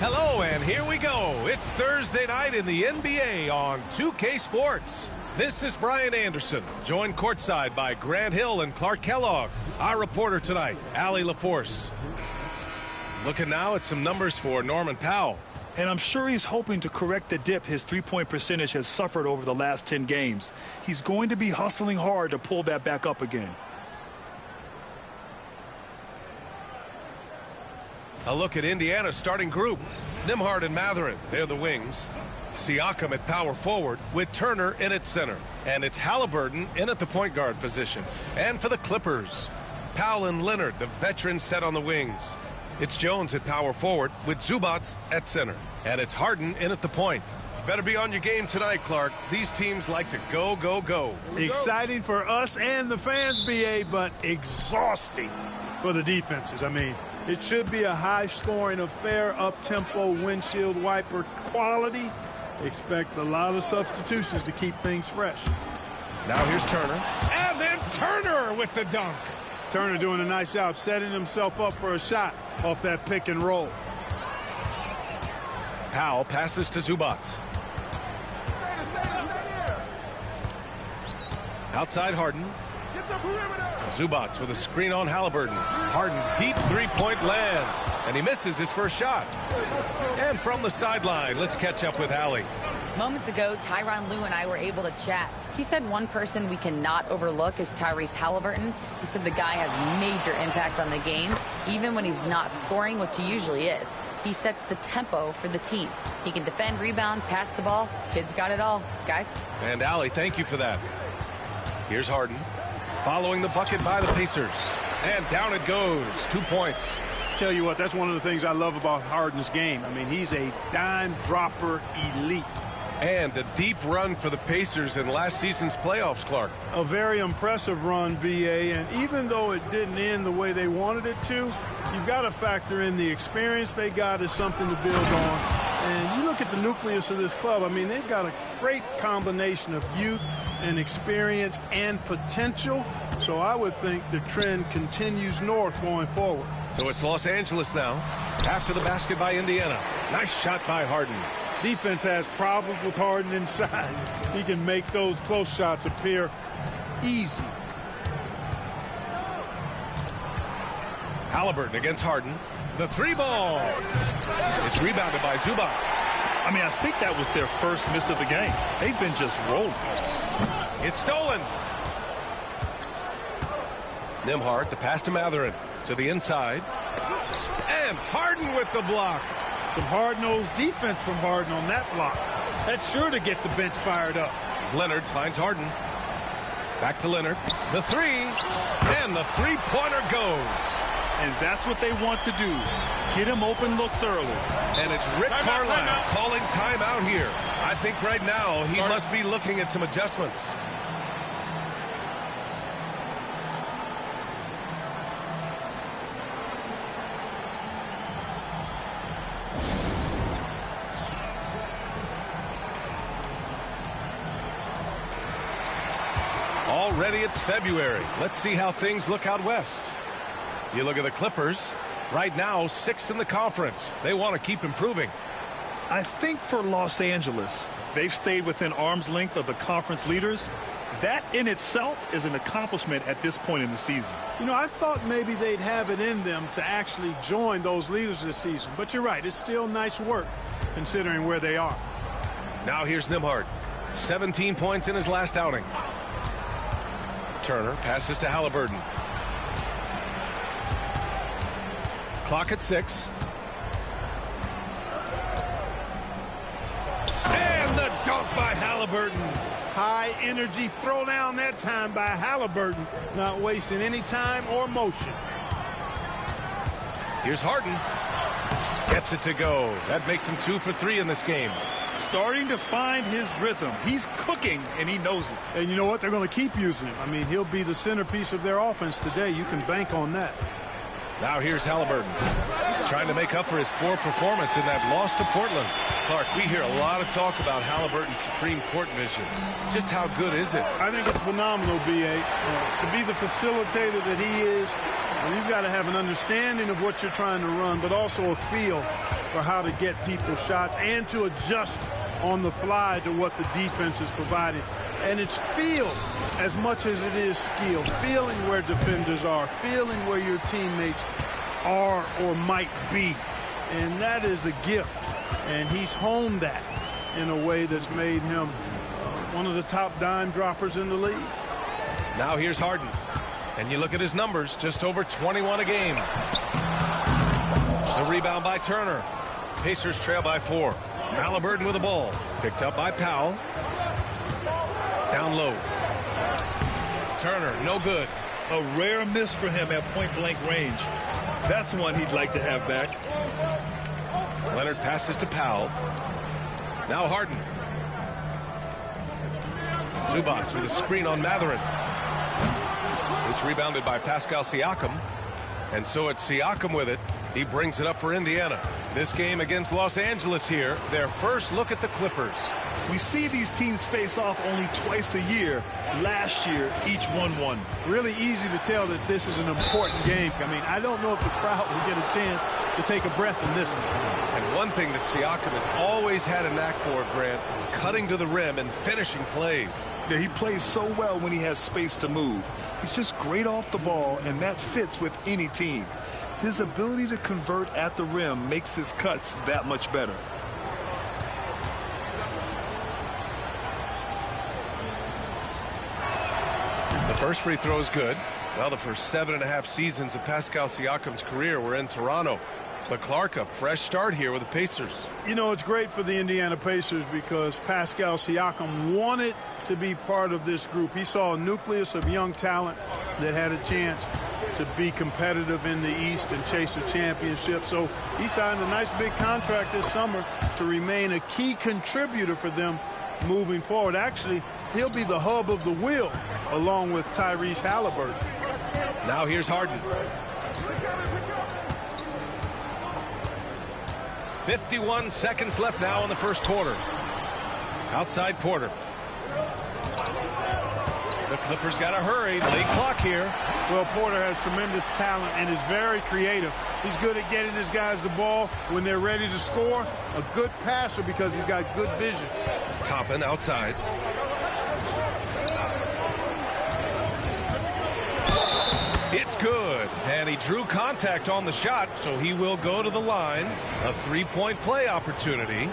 Hello, and here we go. It's Thursday night in the NBA on 2K Sports. This is Brian Anderson, joined courtside by Grant Hill and Clark Kellogg. Our reporter tonight, Allie LaForce. Looking now at some numbers for Norman Powell. And I'm sure he's hoping to correct the dip his three-point percentage has suffered over the last 10 games. He's going to be hustling hard to pull that back up again. A look at Indiana's starting group. Nembhard and Mathurin, they're the wings. Siakam at power forward with Turner in at center. And it's Halliburton in at the point guard position. And for the Clippers, Powell and Leonard, the veterans, set on the wings. It's Jones at power forward with Zubac at center. And it's Harden in at the point. Better be on your game tonight, Clark. These teams like to go, go, go. Exciting for us and the fans, BA, but exhausting for the defenses. I mean, it should be a high-scoring affair, up-tempo, windshield wiper quality. Expect a lot of substitutions to keep things fresh. Now here's Turner. And then Turner with the dunk. Turner doing a nice job setting himself up for a shot off that pick and roll. Powell passes to Zubac. Outside Harden. Zubac with a screen on Halliburton. Harden deep three-point land. And he misses his first shot. And from the sideline, let's catch up with Allie. Moments ago, Tyronn Lue and I were able to chat. He said one person we cannot overlook is Tyrese Halliburton. He said the guy has major impact on the game, even when he's not scoring, which he usually is. He sets the tempo for the team. He can defend, rebound, pass the ball. Kid's got it all, guys. And Allie, thank you for that. Here's Harden. Following the bucket by the Pacers. And down it goes. 2 points. Tell you what, that's one of the things I love about Harden's game. I mean, he's a dime dropper elite. And a deep run for the Pacers in last season's playoffs, Clark. A very impressive run, BA, and even though it didn't end the way they wanted it to, you've got to factor in the experience they got as something to build on. And you look at the nucleus of this club, I mean, they've got a great combination of youth and experience and potential. So I would think the trend continues north going forward. So it's Los Angeles now. After the basket by Indiana. Nice shot by Harden. Defense has problems with Harden inside. He can make those close shots appear easy. Halliburton against Harden. The three ball. It's rebounded by Zubac. I mean, I think that was their first miss of the game. They've been just roll balls. It's stolen. Nembhard, the pass to Mathurin. To the inside. And Harden with the block. Some hard-nosed defense from Harden on that block. That's sure to get the bench fired up. Leonard finds Harden. Back to Leonard. The three. And the three-pointer goes. And that's what they want to do. Get him open looks early. And it's Rick Carlisle calling timeout here. I think right now he must be looking at some adjustments. Already it's February. Let's see how things look out west. You look at the Clippers. Right now, 6th in the conference. They want to keep improving. I think for Los Angeles, they've stayed within arm's length of the conference leaders. That in itself is an accomplishment at this point in the season. You know, I thought maybe they'd have it in them to actually join those leaders this season. But you're right, it's still nice work considering where they are. Now here's Nembhard. 17 points in his last outing. Turner passes to Halliburton. Clock at 6. And the dunk by Halliburton. High energy throwdown that time by Halliburton. Not wasting any time or motion. Here's Harden. Gets it to go. That makes him 2 for 3 in this game. Starting to find his rhythm. He's cooking, and he knows it. And you know what? They're going to keep using him. I mean, he'll be the centerpiece of their offense today. You can bank on that. Now here's Halliburton. Trying to make up for his poor performance in that loss to Portland. Clark, we hear a lot of talk about Halliburton's supreme court vision. Just how good is it? I think it's phenomenal, B.A. To be the facilitator that he is, you've got to have an understanding of what you're trying to run, but also a feel for how to get people shots and to adjust on the fly to what the defense is providing. And it's feel as much as it is skill, feeling where defenders are, feeling where your teammates are or might be. And that is a gift. And he's honed that in a way that's made him one of the top dime droppers in the league. Now here's Harden. And you look at his numbers, just over 21 a game. The rebound by Turner. Pacers trail by 4. Halliburton with the ball. Picked up by Powell. Down low. Turner, no good. A rare miss for him at point-blank range. That's one he'd like to have back. Leonard passes to Powell. Now Harden. Zubats with a screen on Mathurin. It's rebounded by Pascal Siakam. And so it's Siakam with it. He brings it up for Indiana. This game against Los Angeles here, their first look at the Clippers. We see these teams face off only twice a year. Last year, each won. Really easy to tell that this is an important game. I mean, I don't know if the crowd will get a chance to take a breath in this one. And one thing that Siakam has always had a knack for, Grant, cutting to the rim and finishing plays. Yeah, he plays so well when he has space to move. He's just great off the ball, and that fits with any team. His ability to convert at the rim makes his cuts that much better. The first free throw is good. Well, the first 7.5 seasons of Pascal Siakam's career were in Toronto. But Clark, a fresh start here with the Pacers. You know, it's great for the Indiana Pacers because Pascal Siakam wanted to be part of this group. He saw a nucleus of young talent that had a chance to be competitive in the East and chase a championship. So he signed a nice big contract this summer to remain a key contributor for them moving forward. Actually, he'll be the hub of the wheel along with Tyrese Halliburton. Now here's Harden. 51 seconds left now in the first quarter. Outside Porter. The Clippers got to hurry. Late clock here. Well, Porter has tremendous talent and is very creative. He's good at getting his guys the ball when they're ready to score. A good passer because he's got good vision. Toppin outside. It's good. And he drew contact on the shot, so he will go to the line. A three-point play opportunity.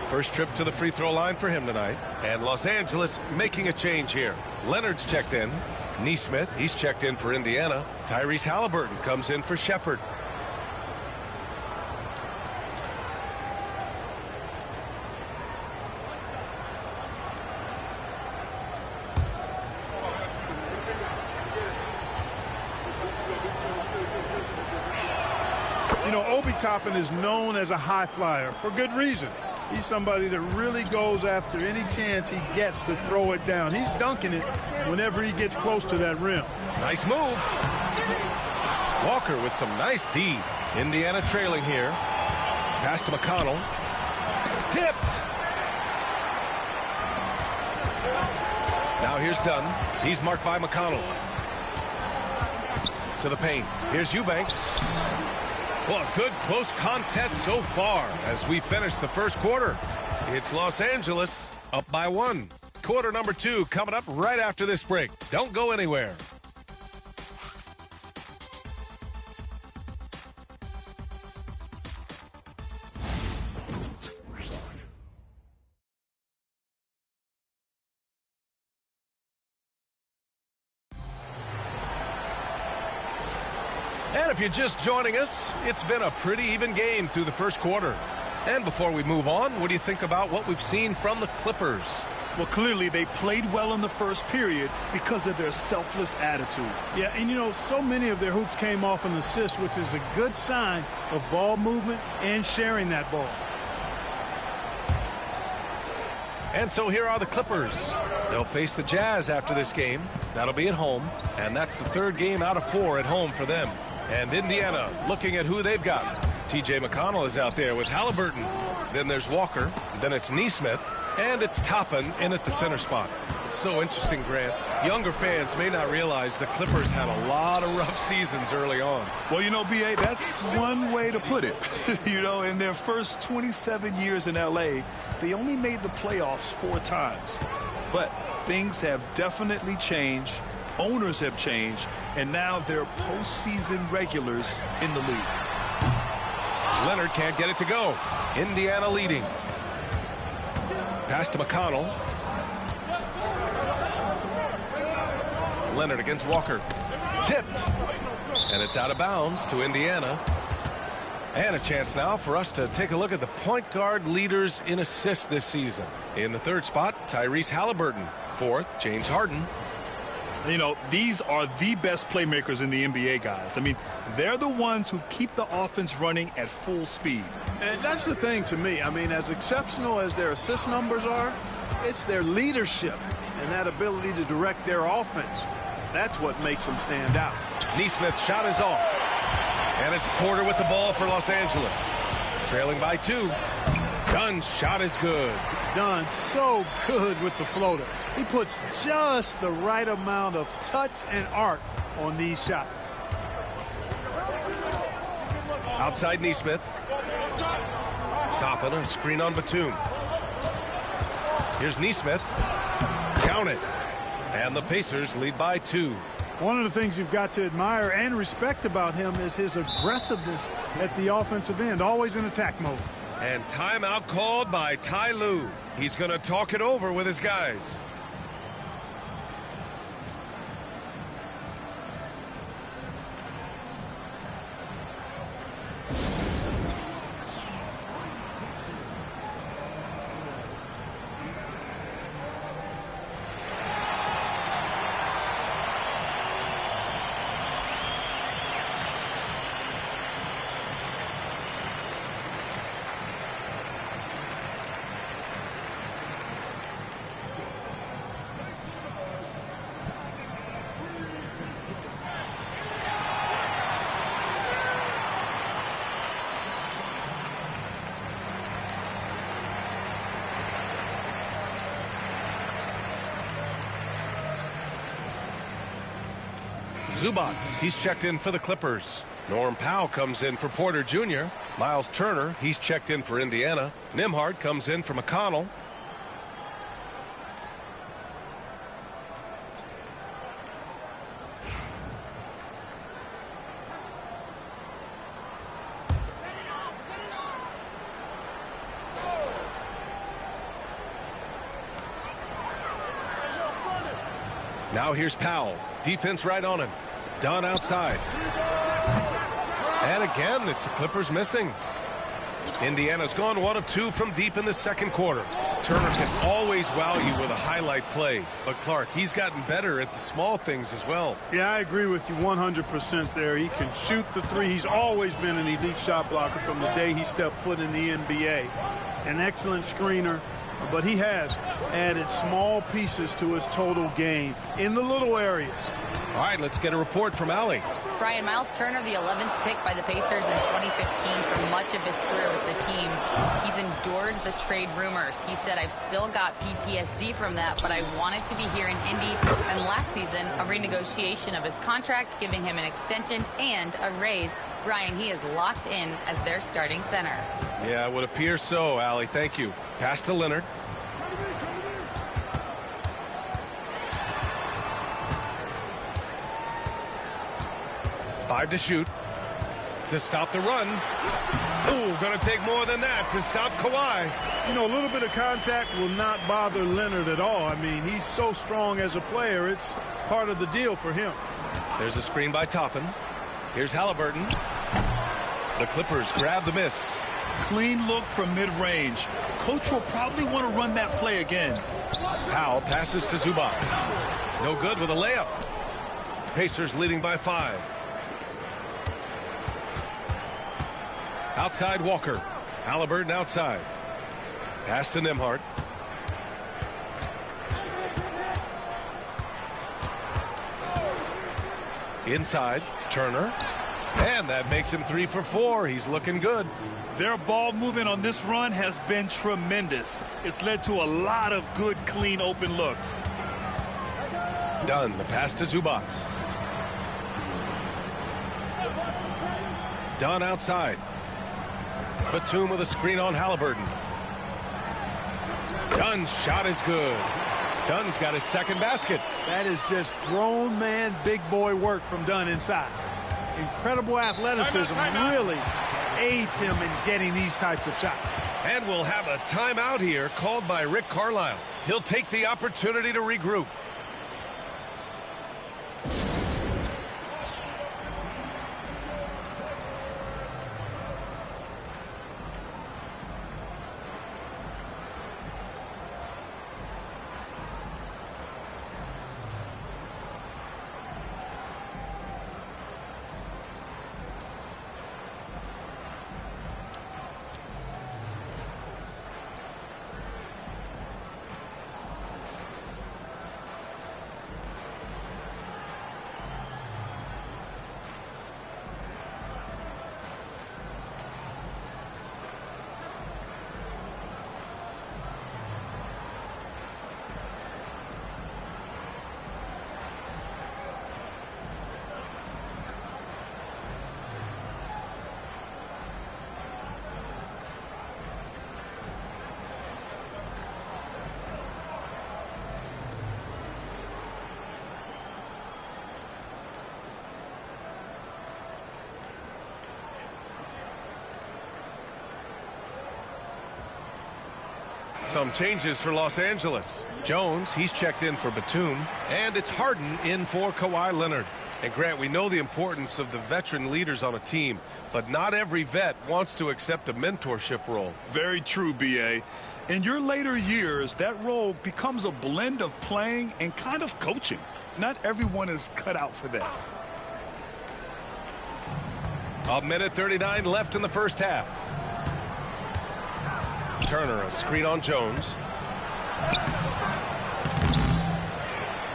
First trip to the free throw line for him tonight. And Los Angeles making a change here. Leonard's checked in. Nesmith, he's checked in for Indiana. Tyrese Halliburton comes in for Shepherd. You know, Obi Toppin is known as a high flyer for good reason. He's somebody that really goes after any chance he gets to throw it down. He's dunking it whenever he gets close to that rim. Nice move. Walker with some nice D. Indiana trailing here. Pass to McConnell. Tipped. Now here's Dunn. He's marked by McConnell. To the paint. Here's Eubanks. Well, a good close contest so far as we finish the first quarter. It's Los Angeles up by 1. Quarter number 2 coming up right after this break. Don't go anywhere. And if you're just joining us, it's been a pretty even game through the first quarter. And before we move on, what do you think about what we've seen from the Clippers? Well, clearly they played well in the first period because of their selfless attitude. Yeah, and you know, so many of their hoops came off an assist, which is a good sign of ball movement and sharing that ball. And so here are the Clippers. They'll face the Jazz after this game. That'll be at home. And that's the third game out of 4 at home for them. And Indiana looking at who they've got. T.J. McConnell is out there with Halliburton. Then there's Walker. Then it's Nesmith. And it's Toppin in at the center spot. It's so interesting, Grant. Younger fans may not realize the Clippers had a lot of rough seasons early on. Well, you know, B.A., that's one way to put it. You know, in their first 27 years in L.A., they only made the playoffs 4 times. But things have definitely changed. Owners have changed. And now they're postseason regulars in the league. Leonard can't get it to go. Indiana leading. Pass to McConnell. Leonard against Walker. Tipped. And it's out of bounds to Indiana. And a chance now for us to take a look at the point guard leaders in assists this season. In the 3rd spot, Tyrese Halliburton. 4th, James Harden. You know, these are the best playmakers in the NBA, guys. I mean, they're the ones who keep the offense running at full speed. And that's the thing to me. I mean, as exceptional as their assist numbers are, it's their leadership and that ability to direct their offense. That's what makes them stand out. Neesmith's shot is off. And it's Porter with the ball for Los Angeles. Trailing by 2. Dunn's shot is good. Dunn so good with the floater. He puts just the right amount of touch and arc on these shots. Outside Neesmith. Toppin, a screen on Batum. Here's Neesmith. Count it. And the Pacers lead by 2. One of the things you've got to admire and respect about him is his aggressiveness at the offensive end, always in attack mode. And timeout called by Ty Lue. He's going to talk it over with his guys. Zubats, he's checked in for the Clippers. Norm Powell comes in for Porter Jr. Miles Turner, he's checked in for Indiana. Nembhard comes in for McConnell. Now here's Powell. Defense right on him. Dunn outside. And again, it's the Clippers missing. Indiana's gone 1 of 2 from deep in the 2nd quarter. Turner can always wow you with a highlight play. But Clark, he's gotten better at the small things as well. Yeah, I agree with you 100% there. He can shoot the 3. He's always been an elite shot blocker from the day he stepped foot in the NBA. An excellent screener. But he has added small pieces to his total game in the little areas. All right, let's get a report from Allie. Brian, Miles Turner, the 11th pick by the Pacers in 2015 for much of his career with the team. He's endured the trade rumors. He said, I've still got PTSD from that, but I wanted to be here in Indy. And last season, a renegotiation of his contract, giving him an extension and a raise. Brian, he is locked in as their starting center. Yeah, it would appear so, Allie. Thank you. Pass to Leonard. Five to shoot. To stop the run. Oh, going to take more than that to stop Kawhi. You know, a little bit of contact will not bother Leonard at all. I mean, he's so strong as a player. It's part of the deal for him. There's a screen by Toppin. Here's Halliburton. The Clippers grab the miss. Clean look from mid-range. Coach will probably want to run that play again. Powell passes to Zubac. No good with a layup. Pacers leading by 5. Outside Walker. Halliburton outside. Pass to Nembhard. Inside, Turner. And that makes him 3 for 4. He's looking good. Their ball movement on this run has been tremendous. It's led to a lot of good, clean, open looks. Dunn, the pass to Zubats. Dunn outside. Batum with a screen on Halliburton. Dunn's shot is good. Dunn's got his second basket. That is just grown man, big boy work from Dunn inside. Incredible athleticism really aids him in getting these types of shots. And we'll have a timeout here called by Rick Carlisle. He'll take the opportunity to regroup. Some changes for Los Angeles. Jones, he's checked in for Batum, and it's Harden in for Kawhi Leonard. And Grant, we know the importance of the veteran leaders on a team, but not every vet wants to accept a mentorship role. Very true, B.A. In your later years, that role becomes a blend of playing and kind of coaching. Not everyone is cut out for that. A minute 39 left in the first half. Turner, a screen on Jones.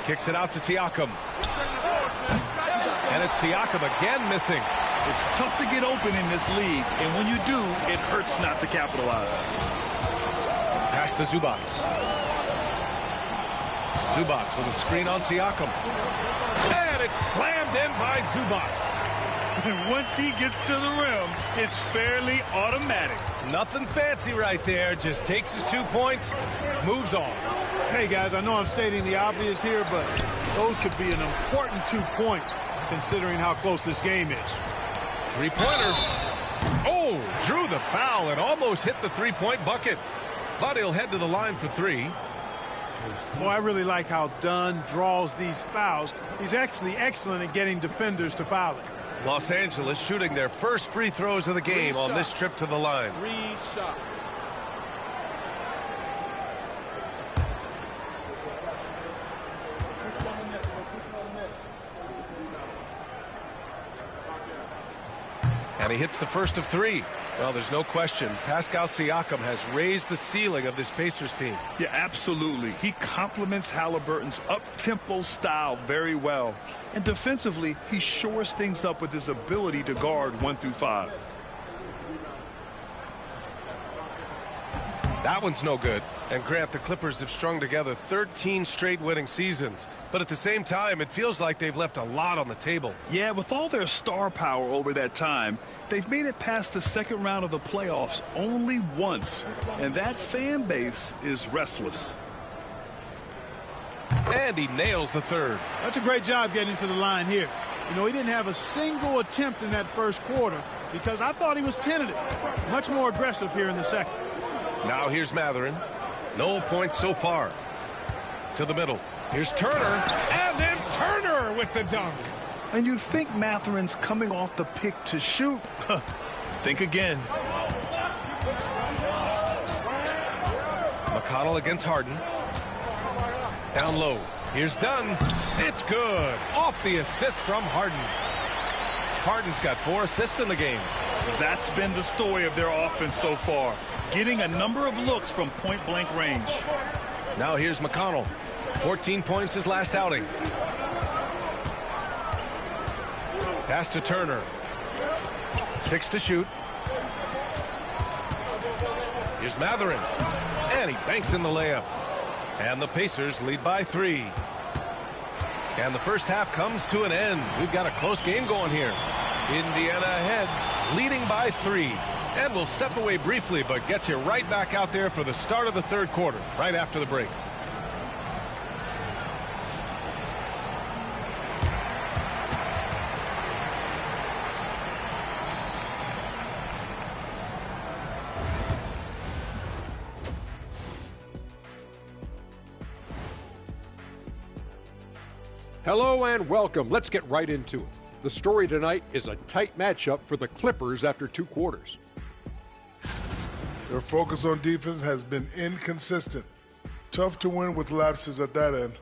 Kicks it out to Siakam. And it's Siakam again missing. It's tough to get open in this league, and when you do, it hurts not to capitalize. Pass to Zubats. Zubats with a screen on Siakam. And it's slammed in by Zubats. And once he gets to the rim, it's fairly automatic. Nothing fancy right there. Just takes his 2 points, moves on. Hey, guys, I know I'm stating the obvious here, but those could be an important 2 points considering how close this game is. Three-pointer. Oh, drew the foul and almost hit the three-point bucket. But he'll head to the line for three. Well, I really like how Dunn draws these fouls. He's actually excellent at getting defenders to foul it. Los Angeles shooting their first free throws of the game on this trip to the line. 3 shots. And he hits the first of 3. Well, there's no question. Pascal Siakam has raised the ceiling of this Pacers team. Yeah, absolutely. He complements Halliburton's up-tempo style very well. And defensively, he shores things up with his ability to guard 1 through 5. That one's no good. And Grant, the Clippers have strung together 13 straight winning seasons. But at the same time, it feels like they've left a lot on the table. Yeah, with all their star power over that time, they've made it past the second round of the playoffs only once. And that fan base is restless. And he nails the third. That's a great job getting to the line here. You know, he didn't have a single attempt in that first quarter because I thought he was tentative. Much more aggressive here in the second. Now here's Mathurin. No points so far. To the middle. Here's Turner. And then Turner with the dunk. And you think Mathurin's coming off the pick to shoot? Think again. McConnell against Harden. Down low. Here's Dunn. It's good. Off the assist from Harden. Harden's got 4 assists in the game. That's been the story of their offense so far. Getting a number of looks from point-blank range. Now here's McConnell. 14 points his last outing. Pass to Turner. 6 to shoot. Here's Mathurin. And he banks in the layup. And the Pacers lead by 3. And the first half comes to an end. We've got a close game going here. Indiana ahead, leading by 3. And we'll step away briefly, but get you right back out there for the start of the third quarter, right after the break. Hello and welcome. Let's get right into it. The story tonight is a tight matchup for the Clippers after 2 quarters. Their focus on defense has been inconsistent. Tough to win with lapses at that end.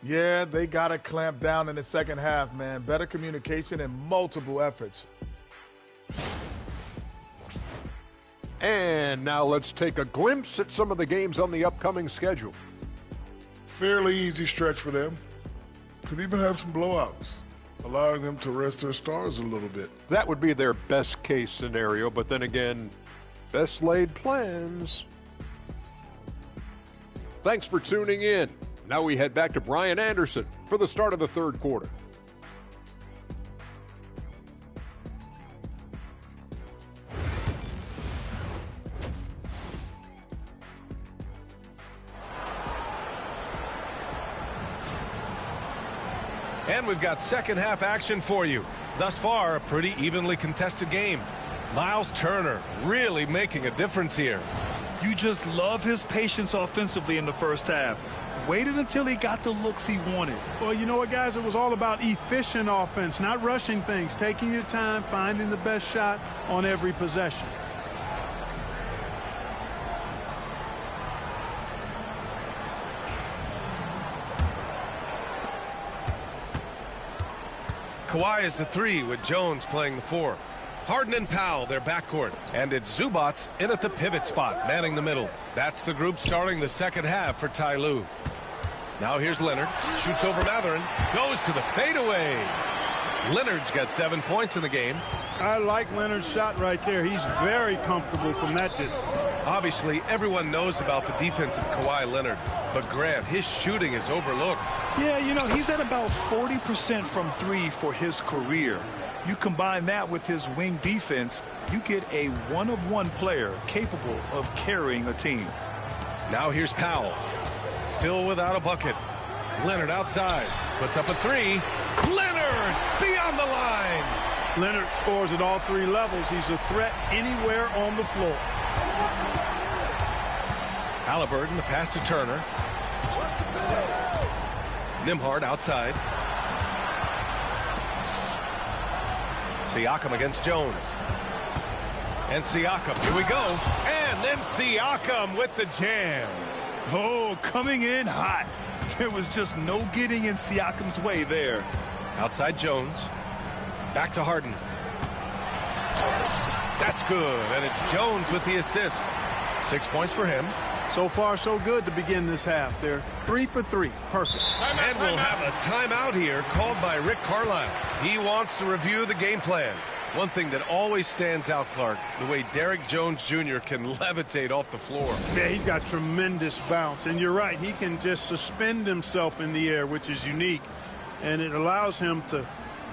Yeah, they got to clamp down in the second half, man. Better communication and multiple efforts. And now let's take a glimpse at some of the games on the upcoming schedule. Fairly easy stretch for them. Could even have some blowouts, allowing them to rest their stars a little bit. That would be their best case scenario, but then again, best laid plans. Thanks for tuning in. Now we head back to Brian Anderson for the start of the third quarter. And we've got second half action for you. Thus far, a pretty evenly contested game. Miles Turner really making a difference here. You just love his patience offensively in the first half. Waited until he got the looks he wanted. Well, you know what, guys? It was all about efficient offense, not rushing things, taking your time, finding the best shot on every possession. Kawhi is the 3 with Jones playing the 4. Harden and Powell, their backcourt. And it's Zubats in at the pivot spot, manning the middle. That's the group starting the second half for Ty Lue. Now here's Leonard. Shoots over Mathurin. Goes to the fadeaway. Leonard's got 7 points in the game. I like Leonard's shot right there. He's very comfortable from that distance. Obviously, everyone knows about the defense of Kawhi Leonard. But Grant, his shooting is overlooked. Yeah, you know, he's at about 40% from 3 for his career. You combine that with his wing defense, you get a one-of-one player capable of carrying a team. Now here's Powell. Still without a bucket. Leonard outside. Puts up a 3. Leonard beyond the line. Leonard scores at all 3 levels. He's a threat anywhere on the floor. Halliburton, the pass to Turner. Nembhard outside. Siakam against Jones. And Siakam, here we go. And then Siakam with the jam. Oh, coming in hot. There was just no getting in Siakam's way there. Outside Jones. Back to Harden. That's good. And it's Jones with the assist. 6 points for him. So far, so good to begin this half. They're 3 for 3. Perfect. And we'll have a timeout here called by Rick Carlisle. He wants to review the game plan. One thing that always stands out, Clark, the way Derrick Jones Jr. can levitate off the floor. Yeah, he's got tremendous bounce. And you're right, he can just suspend himself in the air, which is unique. And it allows him to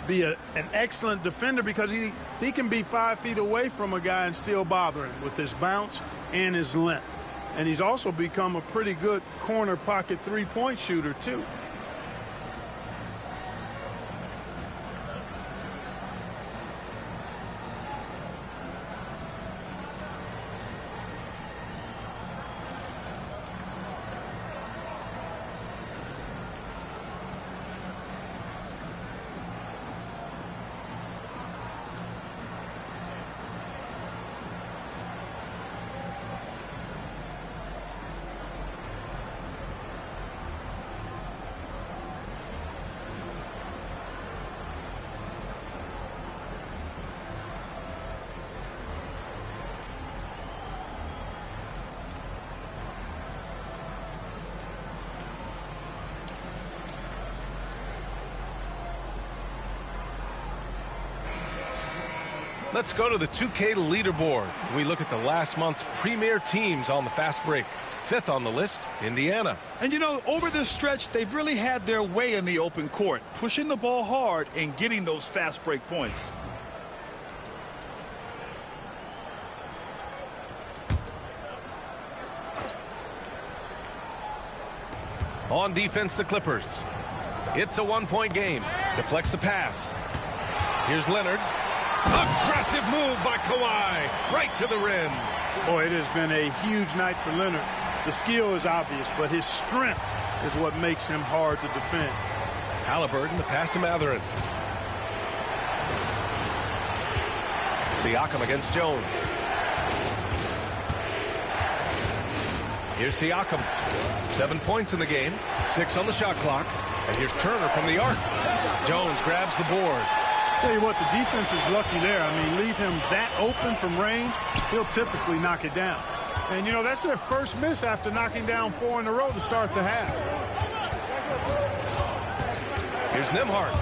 be an excellent defender because he can be 5 feet away from a guy and still bother him with his bounce and his length. And he's also become a pretty good corner pocket three-point shooter, too. Let's go to the 2K leaderboard. We look at the last month's premier teams on the fast break. Fifth on the list, Indiana. And you know, over this stretch, they've really had their way in the open court, pushing the ball hard and getting those fast break points. On defense, the Clippers. It's a one-point game. Deflects the pass. Here's Leonard. Aggressive move by Kawhi. Right to the rim. Boy, it has been a huge night for Leonard. The skill is obvious, but his strength is what makes him hard to defend. Halliburton, the pass to Mathurin. Siakam against Jones. Here's Siakam. 7 points in the game. 6 on the shot clock. And here's Turner from the arc. Jones grabs the board. Tell you what, the defense is lucky there. I mean, leave him that open from range, he'll typically knock it down. And, you know, that's their first miss after knocking down 4 in a row to start the half. Here's Nembhard.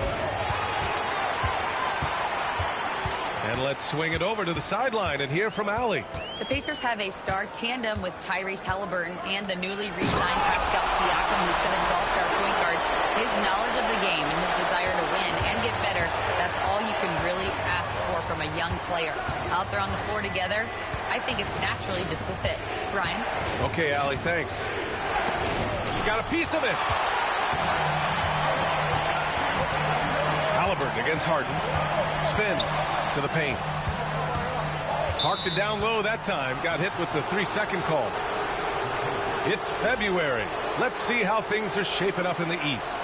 And let's swing it over to the sideline and hear from Allie. The Pacers have a star tandem with Tyrese Halliburton and the newly re-signed Pascal Siakam, who set his all-star point guard. His knowledge of the game and his desire to win and get better, that's all you can really ask for from a young player. Out there on the floor together, I think it's naturally just a fit. Brian? Okay, Allie, thanks. You got a piece of it. Halliburton against Harden. Spins to the paint. Parked it down low that time. Got hit with the 3-second call. It's February. Let's see how things are shaping up in the East.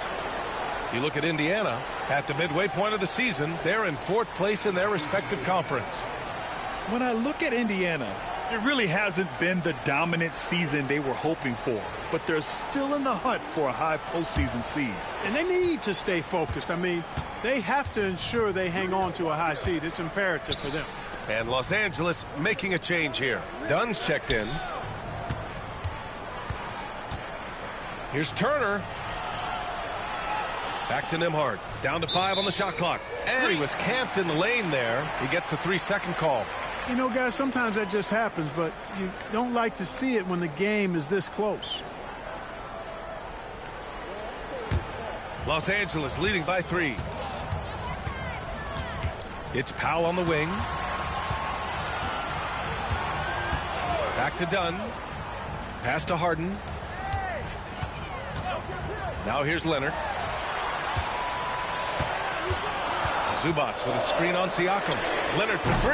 You look at Indiana. At the midway point of the season, they're in 4th place in their respective conference. When I look at Indiana, it really hasn't been the dominant season they were hoping for, but they're still in the hunt for a high postseason seed. And they need to stay focused. I mean, they have to ensure they hang on to a high seed. It's imperative for them. And Los Angeles making a change here. Dunn's checked in. Here's Turner. Back to Nembhard. Down to 5 on the shot clock. And he was camped in the lane there. He gets a 3-second call. You know, guys, sometimes that just happens, but you don't like to see it when the game is this close. Los Angeles leading by 3. It's Powell on the wing. Back to Dunn. Pass to Harden. Now here's Leonard. Zubats with a screen on Siakam. Leonard for 3.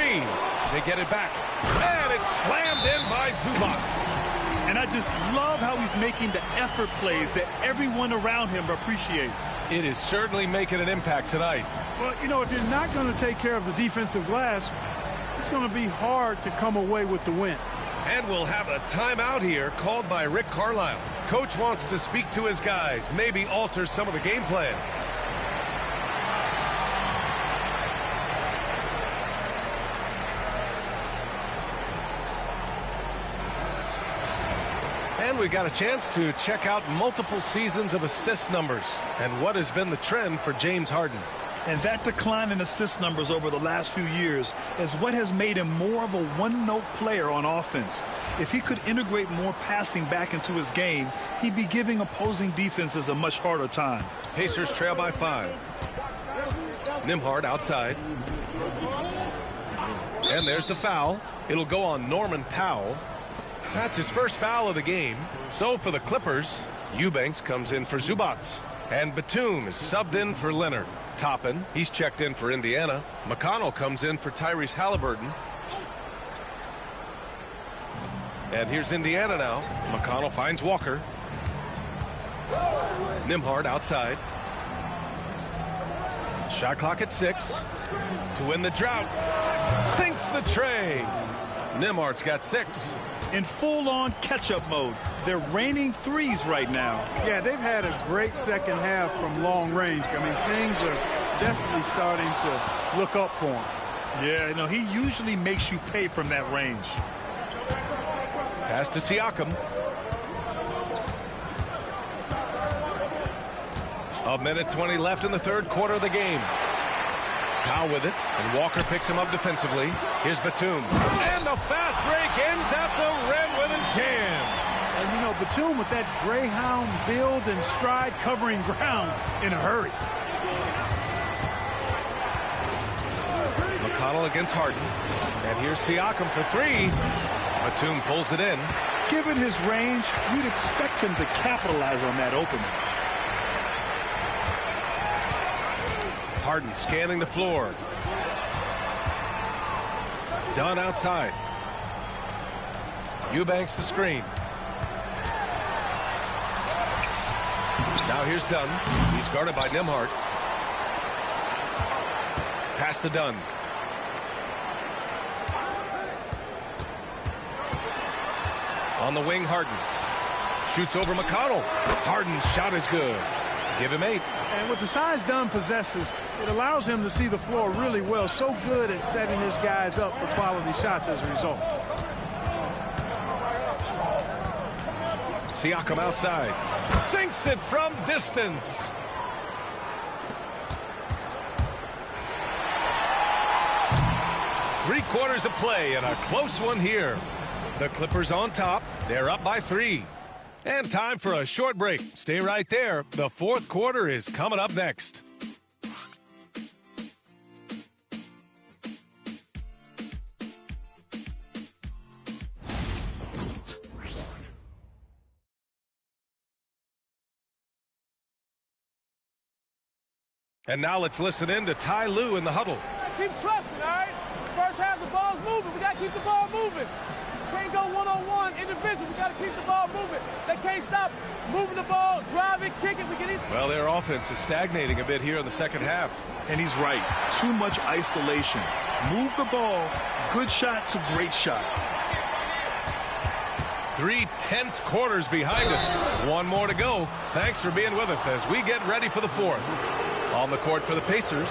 They get it back. And it's slammed in by Zubats. And I just love how he's making the effort plays that everyone around him appreciates. It is certainly making an impact tonight. Well, you know, if you're not going to take care of the defensive glass, it's going to be hard to come away with the win. And we'll have a timeout here called by Rick Carlisle. Coach wants to speak to his guys, maybe alter some of the game plan. And we got a chance to check out multiple seasons of assist numbers and what has been the trend for James Harden. And that decline in assist numbers over the last few years is what has made him more of a one-note player on offense. If he could integrate more passing back into his game, he'd be giving opposing defenses a much harder time. Pacers trail by 5. Nembhard outside. And there's the foul. It'll go on Norman Powell. That's his first foul of the game. So for the Clippers, Eubanks comes in for Zubats. And Batum is subbed in for Leonard. Toppin, he's checked in for Indiana. McConnell comes in for Tyrese Halliburton. And here's Indiana now. McConnell finds Walker. Nembhard outside. Shot clock at 6. To win the drought. Sinks the tray. Nembhard's got 6. In full-on catch-up mode. They're raining threes right now. Yeah, they've had a great second half from long range. I mean, things are definitely starting to look up for him. Yeah, no, he usually makes you pay from that range. Pass to Siakam. A minute 20 left in the third quarter of the game. Powell with it, and Walker picks him up defensively. Here's Batum. And the fast break ends at the rim with a jam. And, you know, Batum with that Greyhound build and stride covering ground in a hurry. McConnell against Harden. And here's Siakam for three. Batum pulls it in. Given his range, you'd expect him to capitalize on that opening. Harden scanning the floor. Dunn outside. Eubanks the screen. Now here's Dunn. He's guarded by Nembhard. Pass to Dunn. On the wing, Harden. Shoots over McConnell. Harden's shot is good. Give him 8. And with the size Dunn possesses, it allows him to see the floor really well. So good at setting his guys up for quality shots as a result. Siakam outside. Sinks it from distance. Three-quarters of play and a close one here. The Clippers on top. They're up by 3. And time for a short break. Stay right there. The fourth quarter is coming up next. And now let's listen in to Ty Lue in the huddle. Keep trusting, all right? First half, the ball's moving. We got to keep the ball moving. Can't go one-on-one individual. We got to keep the ball moving. They can't stop moving the ball, drive it, kick it. We can. Well, their offense is stagnating a bit here in the second half. And he's right. Too much isolation. Move the ball. Good shot to great shot. 3 tense quarters behind us. One more to go. Thanks for being with us as we get ready for the fourth. On the court for the Pacers,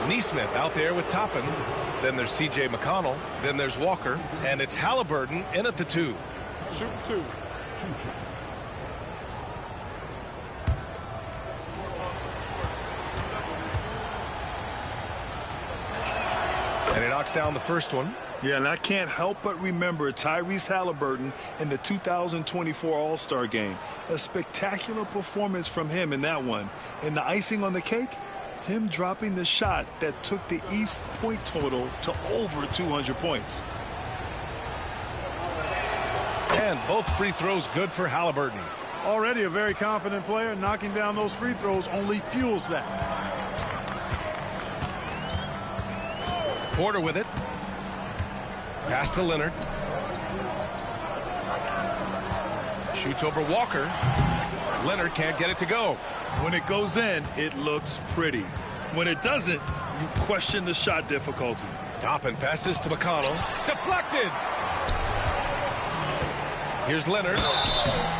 Nesmith out there with Toppin. Then there's T.J. McConnell. Then there's Walker. And it's Halliburton in at the 2. Shoot 2. And he knocks down the first one. Yeah, and I can't help but remember Tyrese Halliburton in the 2024 All-Star Game. A spectacular performance from him in that one. And the icing on the cake, him dropping the shot that took the East point total to over 200 points. And both free throws good for Halliburton. Already a very confident player. Knocking down those free throws only fuels that. Porter with it. Pass to Leonard. Shoots over Walker. Leonard can't get it to go. When it goes in, it looks pretty. When it doesn't, you question the shot difficulty. Toppin passes to McConnell. Deflected. Here's Leonard.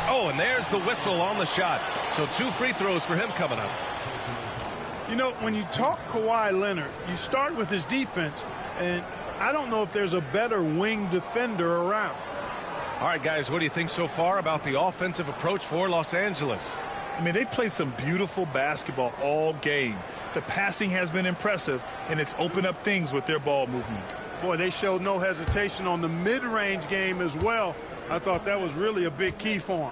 Oh, and there's the whistle on the shot. So 2 free throws for him coming up. You know, when you talk Kawhi Leonard, you start with his defense, and I don't know if there's a better wing defender around. All right, guys, what do you think so far about the offensive approach for Los Angeles? I mean, they've played some beautiful basketball all game. The passing has been impressive, and it's opened up things with their ball movement. Boy, they showed no hesitation on the mid-range game as well. I thought that was really a big key for them.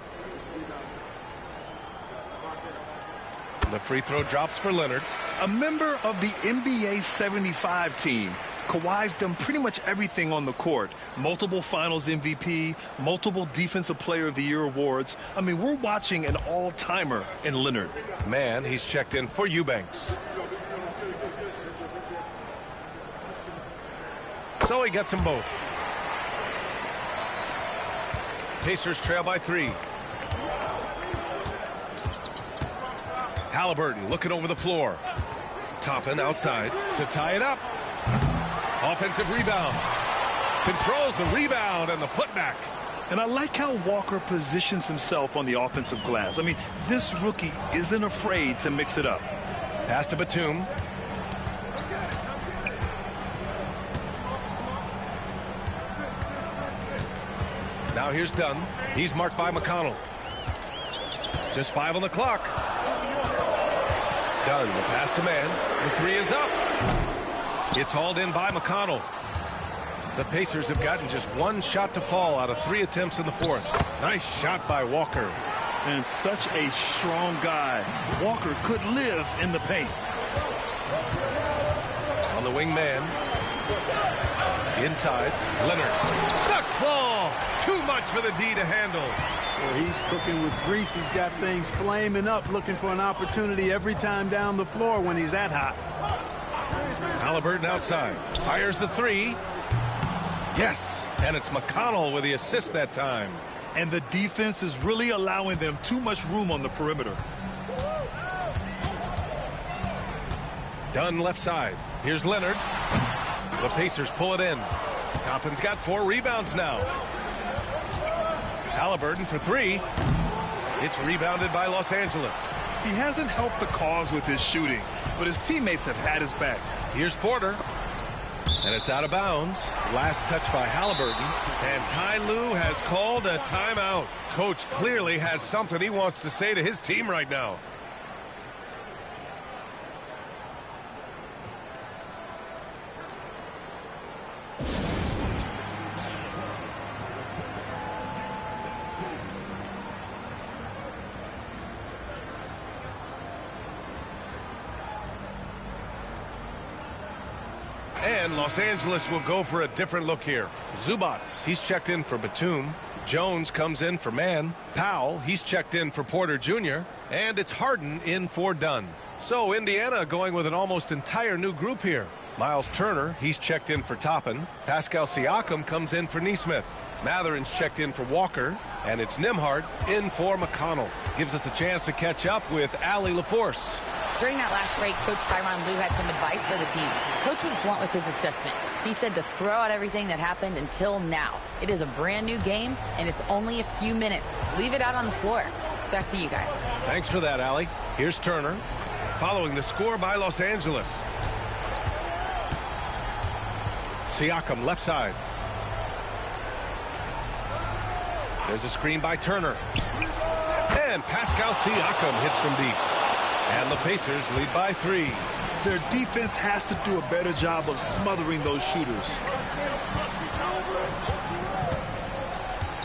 The free throw drops for Leonard. A member of the NBA 75 team, Kawhi's done pretty much everything on the court. Multiple Finals MVP, multiple Defensive Player of the Year awards. I mean, we're watching an all-timer in Leonard. Man, he's checked in for Eubanks. So he gets them both. Pacers trail by 3. Halliburton looking over the floor. Toppin outside to tie it up. Offensive rebound. Controls the rebound and the putback. And I like how Walker positions himself on the offensive glass. I mean, this rookie isn't afraid to mix it up. Pass to Batum. Now here's Dunn. He's marked by McConnell. Just 5 on the clock. Dunn, the pass to man. The 3 is up. It's hauled in by McConnell. The Pacers have gotten just one shot to fall out of 3 attempts in the fourth. Nice shot by Walker. And such a strong guy. Walker could live in the paint. On the wing man. Inside. Leonard. The claw. Too much for the D to handle. Well, he's cooking with grease. He's got things flaming up, looking for an opportunity every time down the floor when he's that hot. Halliburton outside. Fires the 3. Yes. And it's McConnell with the assist that time. And the defense is really allowing them too much room on the perimeter. Dunn left side. Here's Leonard. The Pacers pull it in. Toppin's got 4 rebounds now. Halliburton for 3. It's rebounded by Los Angeles. He hasn't helped the cause with his shooting, but his teammates have had his back. Here's Porter. And it's out of bounds. Last touch by Halliburton. And Ty Lue has called a timeout. Coach clearly has something he wants to say to his team right now. And Los Angeles will go for a different look here. Zubats, he's checked in for Batum. Jones comes in for Mann. Powell, he's checked in for Porter Jr. And it's Harden in for Dunn. So Indiana going with an almost entire new group here. Miles Turner, he's checked in for Toppin. Pascal Siakam comes in for Nesmith. Matherin's checked in for Walker. And it's Nembhard in for McConnell. Gives us a chance to catch up with Allie LaForce. During that last break, Coach Tyronn Lue had some advice for the team. Coach was blunt with his assessment. He said to throw out everything that happened until now. It is a brand new game, and it's only a few minutes. Leave it out on the floor. Back to you guys. Thanks for that, Allie. Here's Turner, following the score by Los Angeles. Siakam left side. There's a screen by Turner. And Pascal Siakam hits from deep. And the Pacers lead by 3. Their defense has to do a better job of smothering those shooters.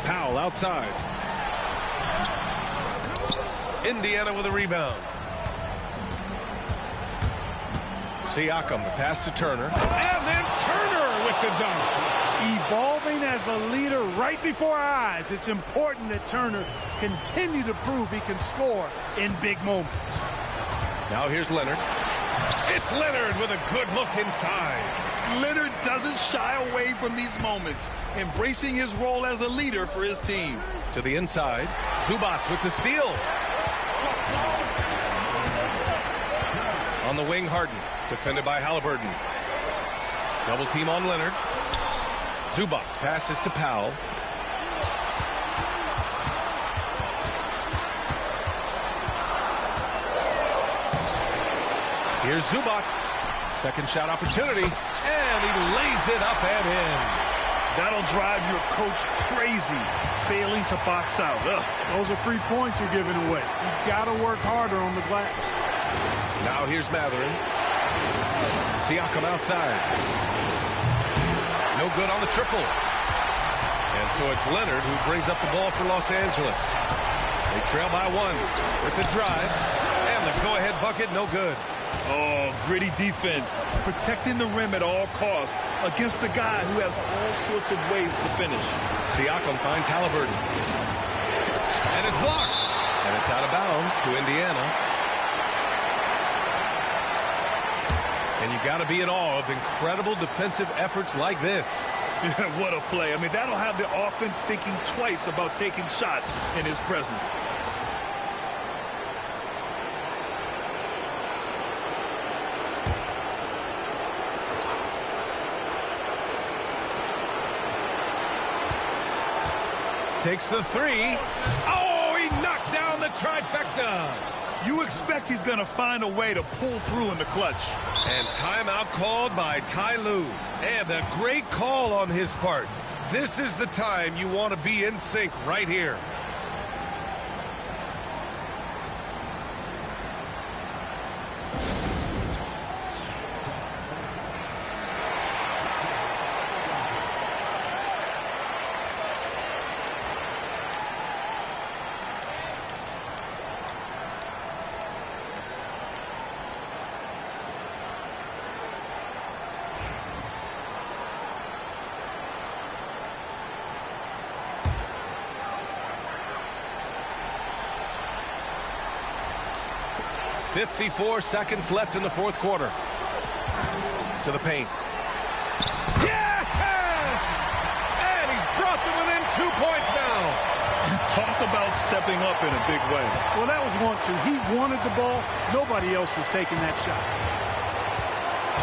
Powell outside. Indiana with a rebound. Siakam, the pass to Turner. And then Turner with the dunk. Evolving as a leader right before our eyes. It's important that Turner continue to prove he can score in big moments. Now here's Leonard. It's Leonard with a good look inside. Leonard doesn't shy away from these moments, embracing his role as a leader for his team. To the inside. Zubats with the steal. On the wing, Harden. Defended by Halliburton. Double team on Leonard. Zubats passes to Powell. Here's Zubats. Second shot opportunity. And he lays it up and in. That'll drive your coach crazy, failing to box out. Ugh. Those are free points you're giving away. You've got to work harder on the glass. Now here's Matherin. Siakam outside. No good on the triple. And so it's Leonard who brings up the ball for Los Angeles. They trail by 1 with the drive. And the go-ahead bucket, no good. Oh, gritty defense, protecting the rim at all costs against a guy who has all sorts of ways to finish. Siakam finds Halliburton. And it's blocked. And it's out of bounds to Indiana. And you got to be in awe of incredible defensive efforts like this. What a play. I mean, that'll have the offense thinking twice about taking shots in his presence. Takes the 3. Oh, he knocked down the trifecta. You expect he's going to find a way to pull through in the clutch. And timeout called by Ty Lue. And a great call on his part. This is the time you want to be in sync right here. 54 seconds left in the fourth quarter. To the paint. Yes! And he's brought them within 2 points now. Talk about stepping up in a big way. Well, that was 1-2. He wanted the ball. Nobody else was taking that shot.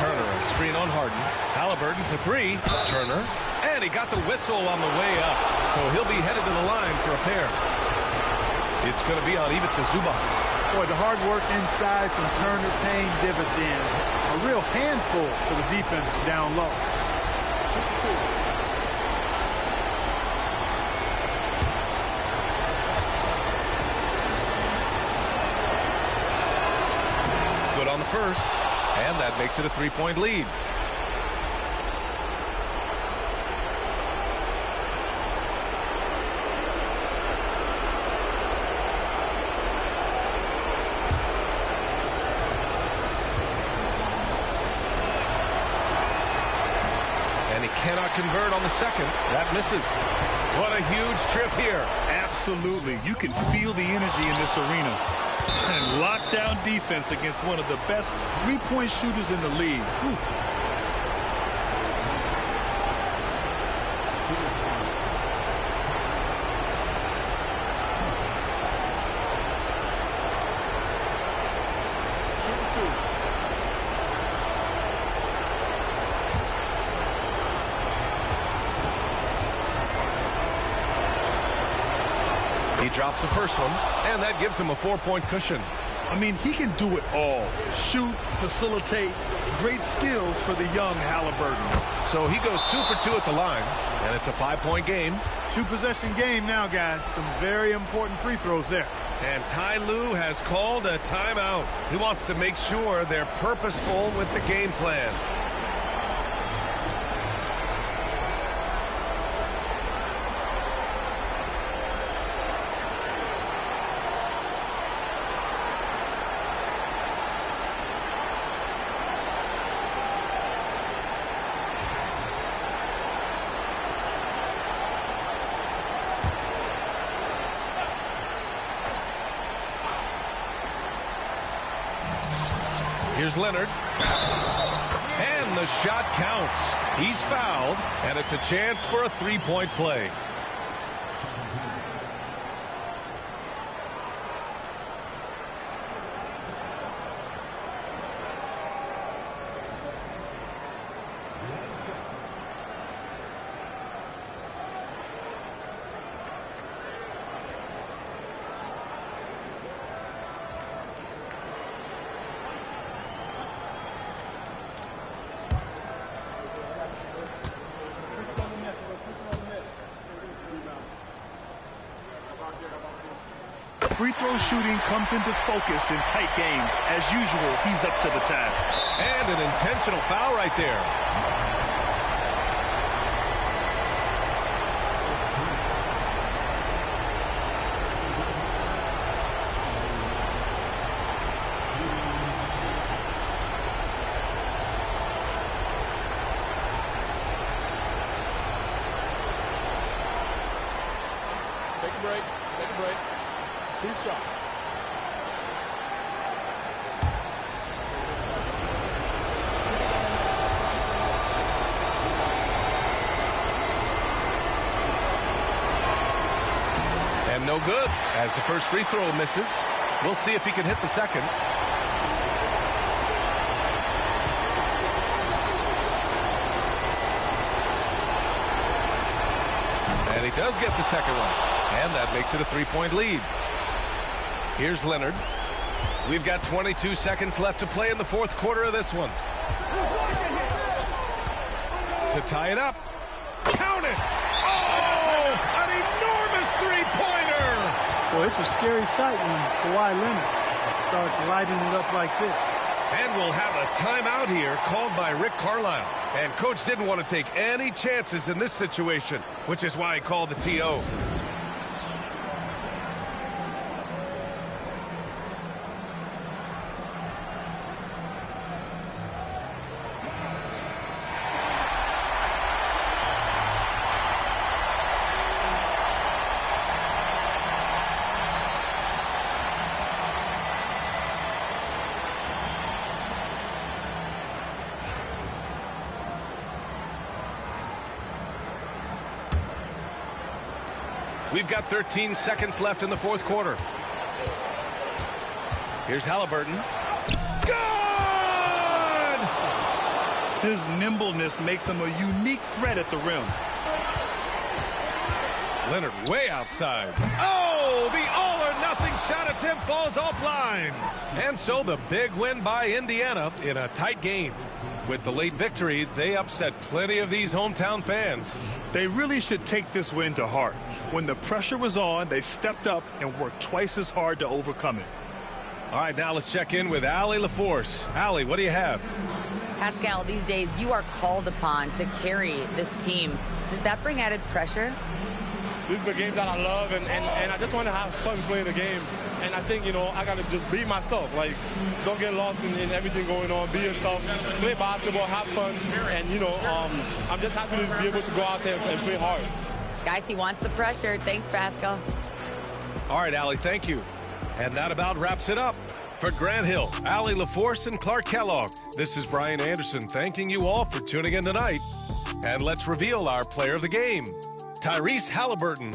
Turner, a screen on Harden. Halliburton for three. Turner. And he got the whistle on the way up. So he'll be headed to the line for a pair. It's going to be on Ivica Zubac. Boy, the hard work inside from Turner paying dividends. A real handful for the defense down low. Super two. Good on the first. And that makes it a three-point lead. Cannot convert on the second. That misses. What a huge trip here. Absolutely. You can feel the energy in this arena. And lockdown defense against one of the best three-point shooters in the league. Whew. He drops the first one, and that gives him a 4-point cushion. I mean, he can do it all. Shoot, facilitate, great skills for the young Halliburton. So he goes 2 for 2 at the line, and it's a 5-point game. 2-possession game now, guys. Some very important free throws there. And Ty Lue has called a timeout. He wants to make sure they're purposeful with the game plan. Here's Leonard. And the shot counts. He's fouled, and it's a chance for a three-point play. Free throw shooting comes into focus in tight games. As usual, he's up to the task. And an intentional foul right there. Take a break. Take a break. 2 shots. And no good, as the first free throw misses. We'll see if he can hit the second. And he does get the second one. And that makes it a three-point lead. Here's Leonard. We've got 22 seconds left to play in the fourth quarter of this one. To tie it up. Count it! Oh! An enormous three-pointer! Boy, it's a scary sight when Kawhi Leonard starts lighting it up like this. And we'll have a timeout here called by Rick Carlisle. And Coach didn't want to take any chances in this situation, which is why he called the TO. We've got 13 seconds left in the fourth quarter. Here's Halliburton. Good! His nimbleness makes him a unique threat at the rim. Leonard way outside. Oh, the all-or-nothing shot attempt falls offline. And so the big win by Indiana in a tight game. With the late victory, they upset plenty of these hometown fans. They really should take this win to heart. When the pressure was on, they stepped up and worked twice as hard to overcome it. All right, now let's check in with Allie LaForce. Allie, what do you have? Pascal, these days you are called upon to carry this team. Does that bring added pressure? This is a game that I love, and I just want to have fun playing the game. And I think, I got to just be myself. Like, don't get lost in everything going on. Be yourself. Play basketball, have fun. And, I'm just happy to be able to go out there and play hard. Guys, he wants the pressure. Thanks, Pascal. All right, Allie, thank you. And that about wraps it up. For Grant Hill, Allie LaForce, and Clark Kellogg, this is Brian Anderson thanking you all for tuning in tonight. And let's reveal our player of the game. Tyrese Halliburton